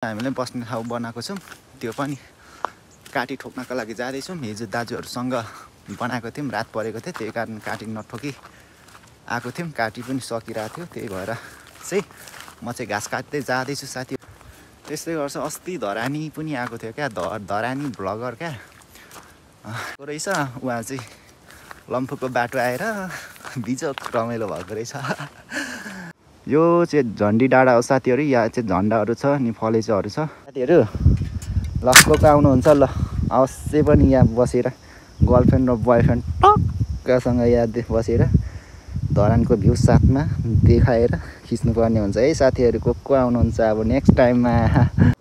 हामीले बस्ने ठाउँ बनाएको छौँ। त्यो पनि काटी ठोक्नको लागि जाँदैछौँ। हिजो दाजुहरूसँग बनाएको थियौँ, रात परेको थियो, त्यही कारण काटी नठोकी आएको थियौँ। काटी पनि सकिरहेको थियो, त्यही भएर चाहिँ म चाहिँ घाँस काट्दै जाँदैछु साथी। त्यस्तै गर्छ। अस्ति धरानी पनि आएको थियो क्या, धरानी भ्लगर क्या रहेछ। उहाँ चाहिँ लम्फूको बाटो आएर बिजोक रमाइलो भएको रहेछ। यो चाहिँ झन्डी डाँडा हो साथीहरू। यहाँ चाहिँ झन्डाहरू छ अनि फलेजहरू छ साथीहरू। ल को आउनुहुन्छ ल अवश्य पनि यहाँ बसेर गर्लफ्रेन्ड र बोयफ्रेन्ड टक्कसँग यहाँ बसेर धरानको भ्यू साथमा देखाएर खिच्नुपर्ने हुन्छ है साथीहरू। को आउनुहुन्छ अब नेक्स्ट टाइममा।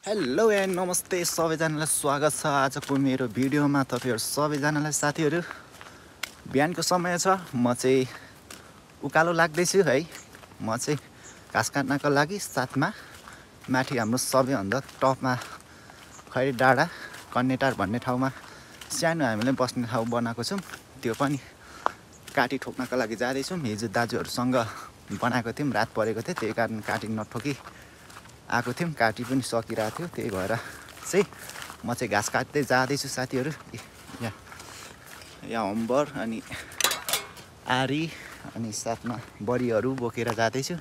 हेलो एन्ड नमस्ते सबैजनालाई, स्वागत छ आजको मेरो भिडियोमा तपाईँहरू सबैजनालाई। साथीहरू बिहानको समय छ, म चाहिँ उकालो लाग्दैछु है। म चाहिँ घाँस काट्नको लागि साथमा माथि हाम्रो सबैभन्दा टपमा खैरी डाँडा कन्नेटार भन्ने ठाउँमा सानो हामीले बस्ने ठाउँ बनाएको छौँ। त्यो पनि काटी ठोक्नको लागि जाँदैछौँ। हिजो दाजुहरूसँग बनाएको थियौँ, रात परेको थियो, त्यही कारण काटी नठोकी आएको थियौँ। काटी पनि सकिरहेको थियो, त्यही भएर चाहिँ म चाहिँ घाँस काट्दै जाँदैछु साथीहरू। यहाँ हम्बर अनि आरी अनि साथमा बडीहरू बोकेर जाँदैछु।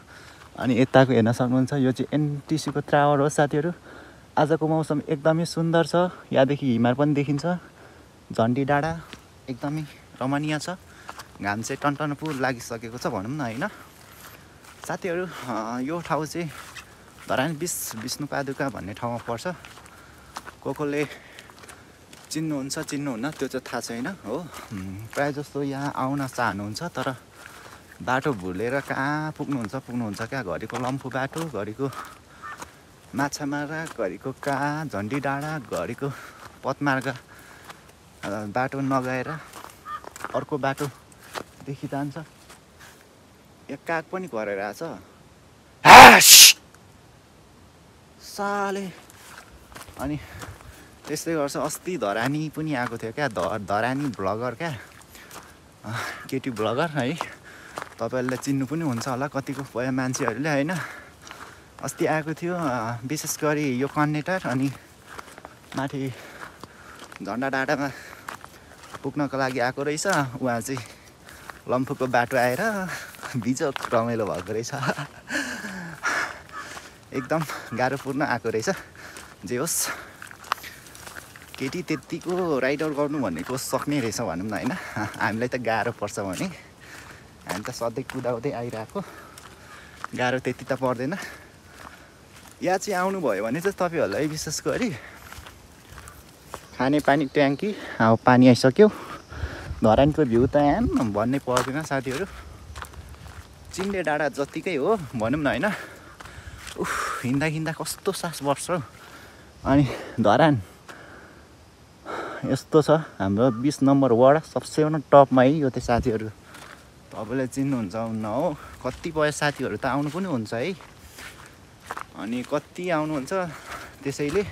अनि यताको हेर्न सक्नुहुन्छ, यो चाहिँ एनटिसीको टावर हो साथीहरू। आजको मौसम एकदमै सुन्दर छ। यहाँदेखि हिमाल पनि देखिन्छ। झन्डी डाँडा एकदमै रमणीय छ। घाम चाहिँ टन्टनपु लागिसकेको छ भनौँ न होइन साथीहरू। यो ठाउँ चाहिँ धरानी विष्णुपादुका भन्ने ठाउँमा पर्छ। कसले चिन्नुहुन्छ चिन्नुहुन्न त्यो चाहिँ थाहा छैन हो। प्रायः जस्तो यहाँ आउन चाहनुहुन्छ, तर बाटो भुलेर कहाँ पुग्नुहुन्छ क्या। घरिको लम्फू बाटो, घरिको माछामारा, घरिको कहाँ झन्डी डाँडा, घरिको पदमार्ग बाटो नगएर अर्को बाटोदेखि जान्छ। यहाँ काग पनि घरेर आछ साले। अनि त्यस्तै गर्छ। अस्ति धरानी पनि आएको थियो क्या, धरानी भ्लगर क्या, केटी भ्लगर है। तपाईँहरूले चिन्नु पनि हुन्छ होला कतिको पय मान्छेहरूले होइन। अस्ति आएको थियो, विशेष गरी यो कन्नेटार अनि माथि झन्डा डाँडामा पुग्नको लागि आएको रहेछ। उहाँ चाहिँ लम्फूको बाटो आएर बिजोक रमाइलो भएको रहेछ। एकदम गाह्रो पूर्ण आएको रहेछ। जे होस्, केटी त्यत्तिको राइडर गर्नु भनेको सक्ने रहेछ भनौँ न होइन। हामीलाई त गाह्रो पर्छ भने हामी त सधैँ कुदाउँदै आइरहेको, गाह्रो त्यति त पर्दैन। यहाँ चाहिँ आउनुभयो भने चाहिँ तपाईँहरूलाई विशेष गरी खानेपानी ट्याङ्की अब पानी आइसक्यो। धरानको भ्यू त यहाँ भन्नै पर्दैन साथीहरू। चिन्डे डाँडा जतिकै हो भनौँ न होइन। हिँड्दा कस्तो सास बस्छ। अनि धरान यस्तो छ, हाम्रो 20 नम्बर वार्ड सबसेभन्दा टपमा है यो चाहिँ साथीहरू। तपाईँले चिन्नुहुन्छ हुन्न हो। कतिपय साथीहरू त आउनु पनि हुन्छ है, अनि कति आउनुहुन्छ। त्यसैले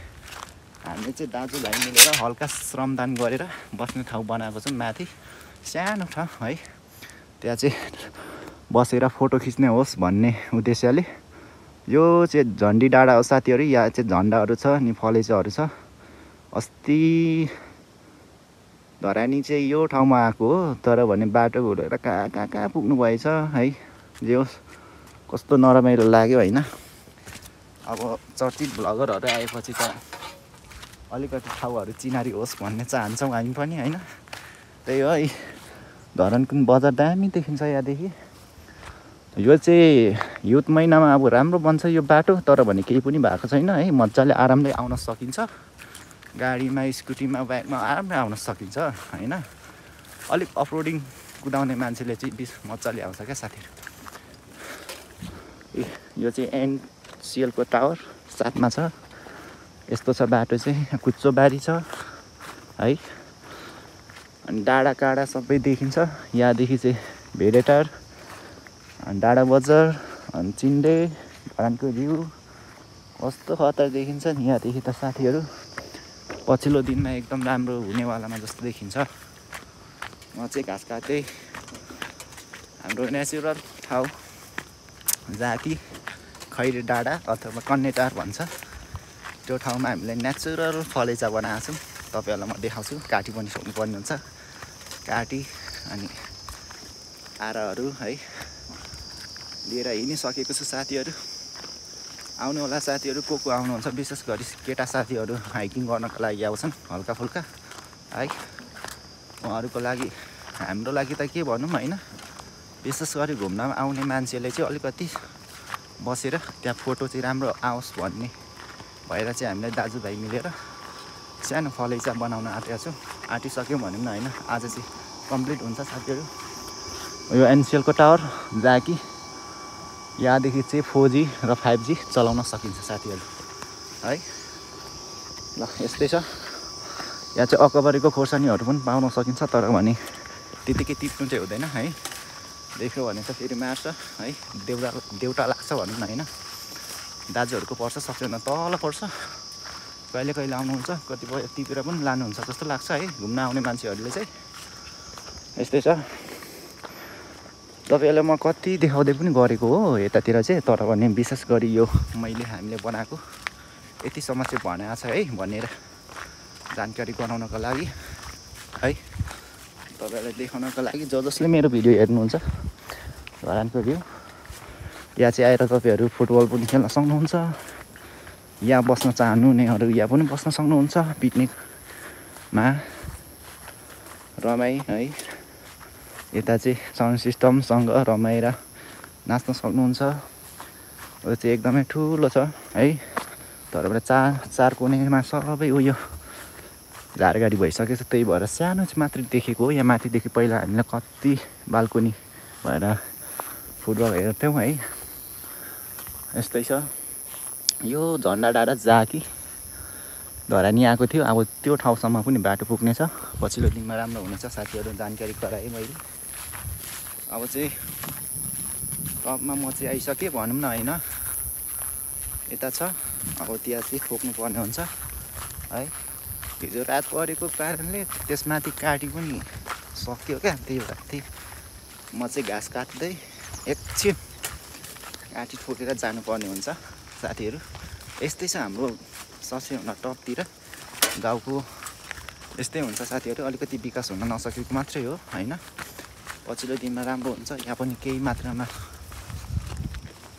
हामीले चाहिँ दाजुभाइ मिलेर हल्का श्रमदान गरेर बस्ने ठाउँ बनाएको छौँ माथि, सानो ठाउँ है। त्यहाँ चाहिँ बसेर फोटो खिच्ने होस् भन्ने उद्देश्यले। यो चाहिँ झन्डी डाँडा हो साथीहरू। यहाँ चाहिँ झन्डाहरू छ अनि फलेजहरू छ। अस्ति धरानी चाहिँ यो ठाउँमा आएको हो, तर भने बाटो घुरेर कहाँ पुग्नु भएछ है। जे होस्, कस्तो नरमाइलो लाग्यो होइन। अब चर्चित भ्लगरहरू आएपछि त अलिकति ठाउँहरू चिनारी होस् भन्ने चाहन्छौँ हामी पनि होइन। त्यही हो है। धरानको बजार दामी देखिन्छ यहाँदेखि। यो चाहिँ हिउँद महिनामा अब राम्रो बन्छ यो बाटो, तर भने केही पनि भएको छैन है। मजाले आरामले आउन सकिन्छ। गाडीमा, स्कुटीमा, बाइकमा आरामले आउन सकिन्छ होइन। अलिक अफरोडिङ कुदाउने मान्छेले चाहिँ मजाले आउँछ क्या साथीहरू। यो चाहिँ एनसिएलको टावर साथमा छ। यस्तो छ बाटो चाहिँ, कुच्चो बारी छ है। अनि डाँडा काँडा सबै देखिन्छ यहाँदेखि चाहिँ। भेडेटार अनि डाँडा बजार अनि चिन्डे धरानको भ्यू कस्तो खतर देखिन्छ नि यहाँदेखि त साथीहरू। पछिल्लो दिनमा एकदम राम्रो हुनेवालामा जस्तो देखिन्छ। म चाहिँ घाँस काट्दै हाम्रो नेचुरल ठाउँ जहाँ कि खैरे डाँडा अथवा कन्नेटार भन्छ, त्यो ठाउँमा हामीले नेचुरल फलैचा बनाएको छौँ। तपाईँहरूलाई म देखाउँछु। काटी पनि सक्नुपर्ने हुन्छ, काटी अनि आराहरू है लिएर हिँडिसकेको छु साथीहरू। आउनु होला साथीहरू, को आउनुहुन्छ। विशेष गरी केटा साथीहरू हाइकिङ गर्नको लागि आउँछन् हल्का फुल्का है। उहाँहरूको लागि, हाम्रो लागि त के भनौँ होइन, विशेष गरी घुम्न आउने मान्छेले चाहिँ अलिकति बसेर त्यहाँ फोटो चाहिँ राम्रो आओस् भन्ने भएर चाहिँ हामीले दाजुभाइ मिलेर सानो फलैचा बनाउन आँटेका छौँ। आँटिसक्यौँ भनौँ न होइन, आज चाहिँ कम्प्लिट हुन्छ साथीहरू। यो एनसिएलको टावर जहाँ कि यहाँदेखि चाहिँ 4G र 5G चलाउन सकिन्छ साथीहरू है। ल यस्तै छ। यहाँ चाहिँ अकबरीको खोर्सानीहरू पनि पाउन सकिन्छ, तर भने त्यतिकै टिप्नु चाहिँ हुँदैन है। देख्यो भने त फेरि मार्छ है, देउटा लाग्छ भनौँ न होइन। दाजुहरूको पर्छ, सक्दैन तल पर्छ। कहिले कहिले आउनुहुन्छ, कतिपय टिपेर पनि लानुहुन्छ जस्तो लाग्छ है घुम्न आउने मान्छेहरूले चाहिँ। यस्तै छ। तपाईँहरूलाई म कति देखाउँदै पनि गरेको हो यतातिर चाहिँ, तर भने विशेष गरी यो हामीले बनाएको यतिसम्म चाहिँ भनेको छ है भनेर जानकारी गराउनको लागि है, तपाईँहरूलाई देखाउनको लागि। जसले मेरो भिडियो हेर्नुहुन्छ धरानको भ्यू, यहाँ चाहिँ आएर तपाईँहरू फुटबल पनि खेल्न सक्नुहुन्छ। यहाँ बस्न चाहनुहुनेहरू यहाँ पनि बस्न सक्नुहुन्छ। पिकनिकमा रमाइ है, यता चाहिँ साउन्ड सिस्टमसँग रमाएर नाच्न सक्नुहुन्छ। यो चाहिँ एकदमै ठुलो छ है। तरबाट चार कुनैमा सबै उयो झारगाडी भइसकेको छ, त्यही भएर सानो चाहिँ मात्रै देखेको हो। यहाँ माथिदेखि पहिला हामीलाई कति बाल्कोनी भएर फुटबल हेर्थ्यौँ है। यस्तै छ। यो झन्डा डाँडा जहाँ कि धरानी आएको थियो, अब त्यो ठाउँसम्म पनि बाटो पुग्नेछ। पछिल्लो दिनमा राम्रो हुनेछ साथीहरू, जानकारी गराएँ मैले। अब चाहिँ टपमा म चाहिँ आइसकेँ भनौँ न होइन। यता छ, अब त्यहाँ चाहिँ ठोक्नु पर्ने हुन्छ है। हिजो रात परेको कारणले त्यसमाथि काटी पनि सक्यो क्या, त्यही भएर त्यही म चाहिँ घाँस काट्दै एकछिन काटी ठोकेर जानुपर्ने हुन्छ साथीहरू। यस्तै छ हाम्रो ससेहुना टपतिर गाउँको, यस्तै हुन्छ साथीहरू। अलिकति विकास हुन नसकेको मात्रै हो होइन। पछिल्लो दिनमा राम्रो हुन्छ। यहाँ पनि केही मात्रामा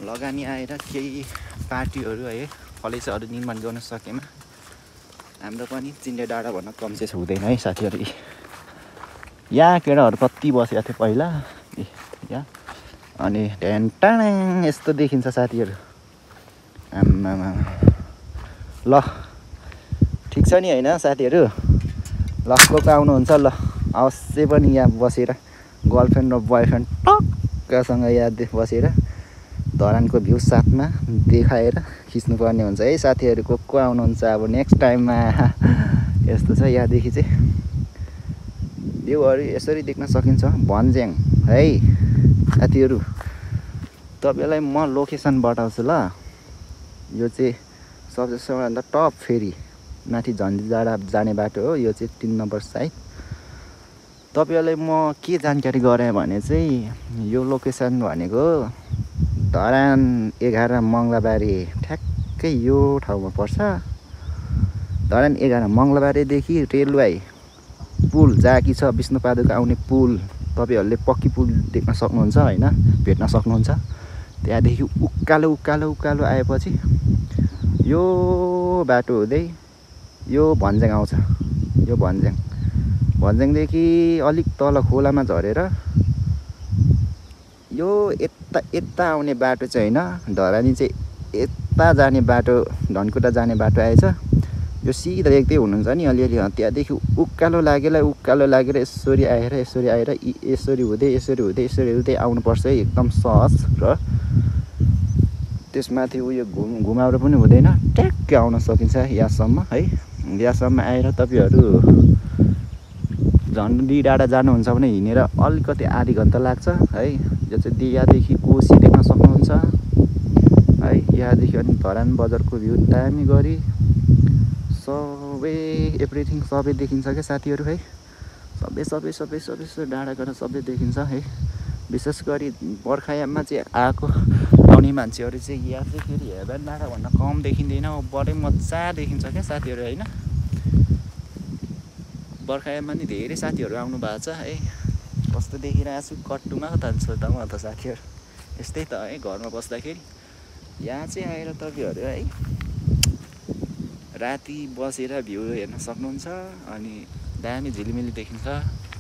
लगानी आएर केही पार्टीहरू है फलैचाहरू निर्माण गर्न सकेमा हाम्रो पनि चिन्डे डाँडा भन्न कम चाहिँ हुँदैन है साथीहरू। यहाँ केटाहरू कति बसेको थियो पहिला यहाँ, अनि ढ्यान्टाङ यस्तो देखिन्छ साथीहरू। आम्मामा ल ठिक छ नि होइन साथीहरू। ल को आउनुहुन्छ ल अवश्य पनि यहाँ बसेर गर्लफ्रेन्ड र बोयफ्रेन्ड टक्कसँग यहाँ बसेर धरानको भ्यू साथमा देखाएर खिच्नुपर्ने हुन्छ है साथीहरू। को आउनुहुन्छ अब नेक्स्ट टाइममा। यस्तो छ, यहाँदेखि चाहिँ भ्यूहरू यसरी देख्न सकिन्छ भन्ज्याङ है साथीहरू। तपाईँलाई म लोकेसन बताउँछु ल। यो चाहिँ सबभन्दा टप फेरि माथि झन्डी डाँडा जाने बाटो हो। यो चाहिँ 3 नम्बर साइड। तपाईँहरूलाई म के जानकारी गराएँ भने चाहिँ यो लोकेसन भनेको धरान 11 मङ्गलबारी ठ्याक्कै यो ठाउँमा पर्छ। धरान 11 मङ्गलबारीदेखि रेलवे पुल जहाँ कि छ विष्णुपादुका आउने पुल, तपाईँहरूले पक्की पुल देख्न सक्नुहुन्छ होइन, भेट्न सक्नुहुन्छ। त्यहाँदेखि उकालो उकालो उकालो आएपछि यो बाटो हुँदै यो भन्ज्याङ आउँछ। यो भन्ज्याङदेखि अलिक तल खोलामा झरेर यो यता आउने बाटो चाहिँ होइन, धरानी चाहिँ यता जाने बाटो, धनकुटा जाने बाटो आएछ। यो सिधा देख्दै हुनुहुन्छ नि अलिअलि, त्यहाँदेखि उकालो लागेर यसरी आएर यसरी हुँदै आउनुपर्छ है, एकदम सहज। र त्यसमाथि उयो घुमाउरो पनि हुँदैन, ट्याक्कै आउन सकिन्छ यहाँसम्म है। यहाँसम्म आएर तपाईँहरू झन्डी डाँडा जानुहुन्छ भने हिँडेर अलिकति आधी घन्टा लाग्छ है। यो चाहिँ यहाँदेखि कोसी देख्न सक्नुहुन्छ है। यहाँदेखि अनि धरान बजारको भ्यू दामी गरी सबै एभ्रिथिङ सबै देखिन्छ क्या साथीहरू है। सबै डाँडा गरेर सबै देखिन्छ है। विशेष गरी बर्खायाममा चाहिँ आउने मान्छेहरू चाहिँ यहाँ चाहिँ फेरि हेभन डाँडा भन्न कम देखिँदैन, बडै मजा देखिन्छ क्या साथीहरू होइन। बर्खायाममा नि धेरै साथीहरू आउनु भएको छ है। कस्तो देखिरहेको छु कट्टुमा जान्छु त म त साथीहरू, यस्तै त है घरमा बस्दाखेरि। यहाँ चाहिँ आएर तपाईँहरू है राति बसेर भ्यू हेर्न सक्नुहुन्छ। अनि दामी झिलिमिली देखिन्छ।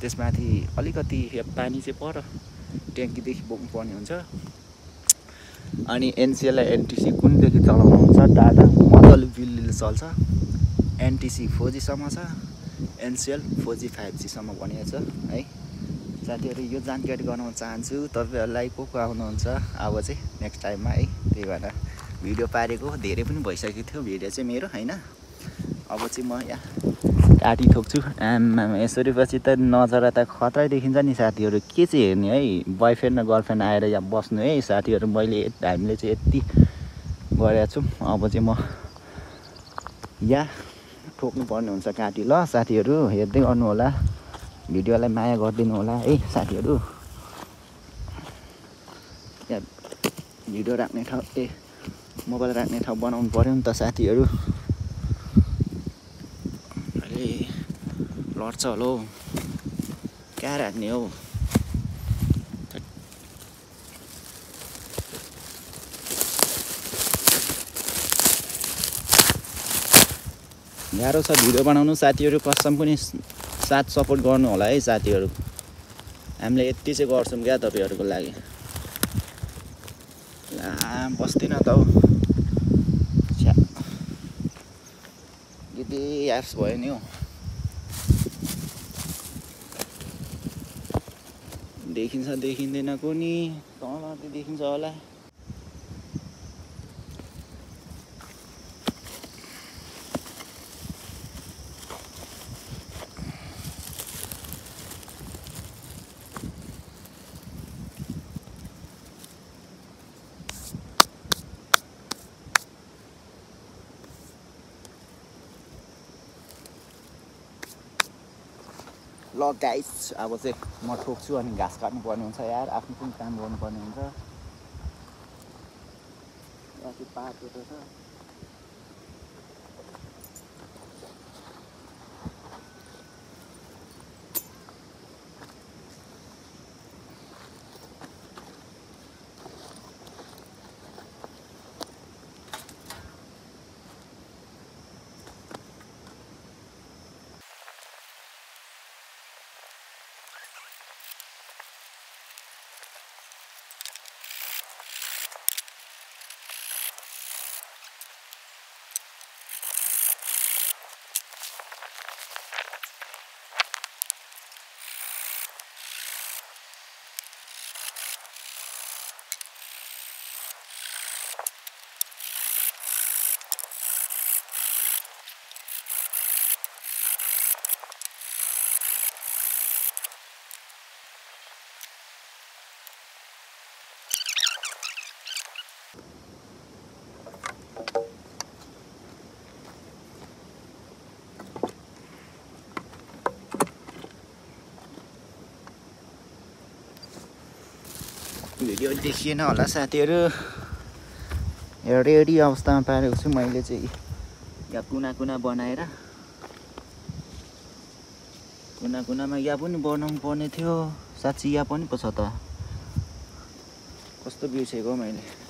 त्यसमाथि अलिकति पानी चाहिँ पर ट्याङ्कीदेखि बोक्नु पर्ने हुन्छ। अनि एनसिएल र एनटिसी कुनदेखि चलाउनुहुन्छ डाटा मजाले बिलले चल्छ। एनटिसी 4G सम्म छ, एनसिएल 4G 5G सम्म भनेको छ है। साथीहरू यो जानकारी गराउन चाहन्छु तपाईँहरूलाई को आउनुहुन्छ अब चाहिँ नेक्स्ट टाइममा है। त्यही भएर भिडियो पारेको धेरै पनि भइसकेको थियो भिडियो चाहिँ मेरो होइन। अब चाहिँ म यहाँ काटी ठोक्छु। आमामा यसरी पछि त नजरा त खतरै देखिन्छ नि साथीहरू। के चाहिँ हेर्ने है, बोयफ्रेन्ड र गर्लफ्रेन्ड आएर यहाँ बस्नु है साथीहरू। हामीले चाहिँ यति गरेका छौँ। अब चाहिँ म यहाँ ठोक्नु पर्ने हुन्छ काटी। ल साथीहरू हेर्दै गर्नु होला, भिडियोलाई माया गरिदिनु होला है साथीहरू। यहाँ भिडियो राख्ने ठाउँ मोबाइल राख्ने ठाउँ बनाउनु पर्यो नि त साथीहरू। अहिले लड्छ होला हौ, कहाँ राख्ने हौ। गाह्रो छ भिडियो बनाउनु साथीहरू, कसम पनि साथ सपोर्ट गर्नु होला है साथीहरू। हामीले यति चाहिँ गर्छौँ क्या तपाईँहरूको लागि। बस्दैन त हौ, यति एप्स भयो नि हौ। देखिन्छ देखिँदैन कुनी तल देखिन्छ होला। ल गाइस अब चाहिँ म ठोक्छु अनि घाँस काट्नु पर्ने हुन्छ यार, आफ्नो पनि काम गर्नुपर्ने हुन्छ। यहाँ चाहिँ पाकेको छ। भिडियो देखिएन होला साथीहरू, रेडी अवस्थामा पारेको छु मैले चाहिँ। यहाँ कुना बनाएर कुनामा यहाँ पनि बनाउनु पर्ने थियो साँच्ची। यहाँ पनि पो छ त, कस्तो बिर्सेको मैले।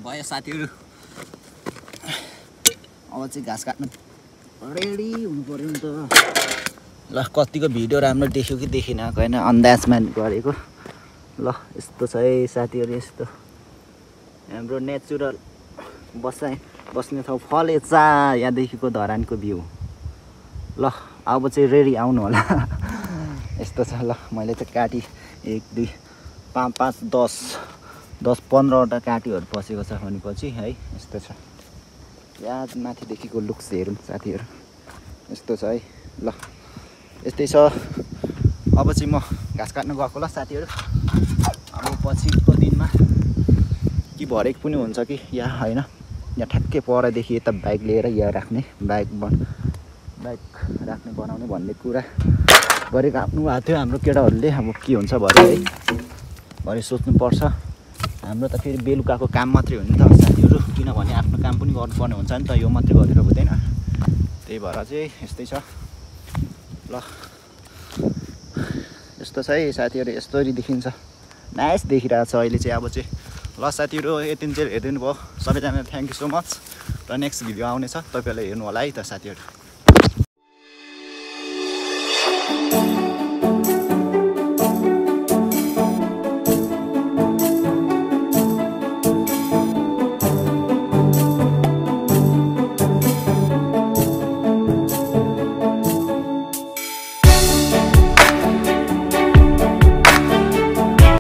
भयो साथीहरू अब चाहिँ घाँस काट्नु रेडी हुनु पर्यो नि त ल कतिको भिडियो राम्रो देख्यो कि देखिन होइन अन्दाजमा गरेको ल यस्तो छ है साथीहरू यस्तो हाम्रो नेचुरल बस्ने ठाउँ फलेचा यहाँदेखिको धरानको भ्यू ल अब चाहिँ रेडी आउनु होला यस्तो छ ल मैले चाहिँ काटी 1 2 5 5 10 15वटा काटीहरू पसेको छ भनेपछि है यस्तो छ यहाँ माथिदेखिको लुक्स हेरौँ साथीहरू यस्तो छ है ल यस्तै छ अब चाहिँ म घाँस काट्न गएको ल साथीहरू अब पछिको दिनमा कि भरेको पनि हुन्छ कि या होइन यहाँ ठ्याक्कै परदेखि यता बाइक लिएर यहाँ राख्ने बाइक राख्ने बनाउने भन्ने कुरा गरेको आफ्नो भएको थियो हाम्रो केटाहरूले अब के हुन्छ भरे है भरे सोच्नुपर्छ हाम्रो त फेरि बेलुकाको काम मात्रै हो नि त साथीहरू किनभने आफ्नो काम पनि गर्नुपर्ने हुन्छ नि त यो मात्रै गरेर हुँदैन त्यही भएर चाहिँ यस्तै छ ल यस्तो छ है साथीहरू यस्तरी देखिन्छ नाइस देखिरहेको छ अहिले चाहिँ अब चाहिँ ल साथीहरू यति चाहिँ हेरिदिनु भयो सबैजना थ्याङ्क यू सो मच र नेक्स्ट भिडियो आउनेछ तपाईँहरूले हेर्नु होला है त साथीहरू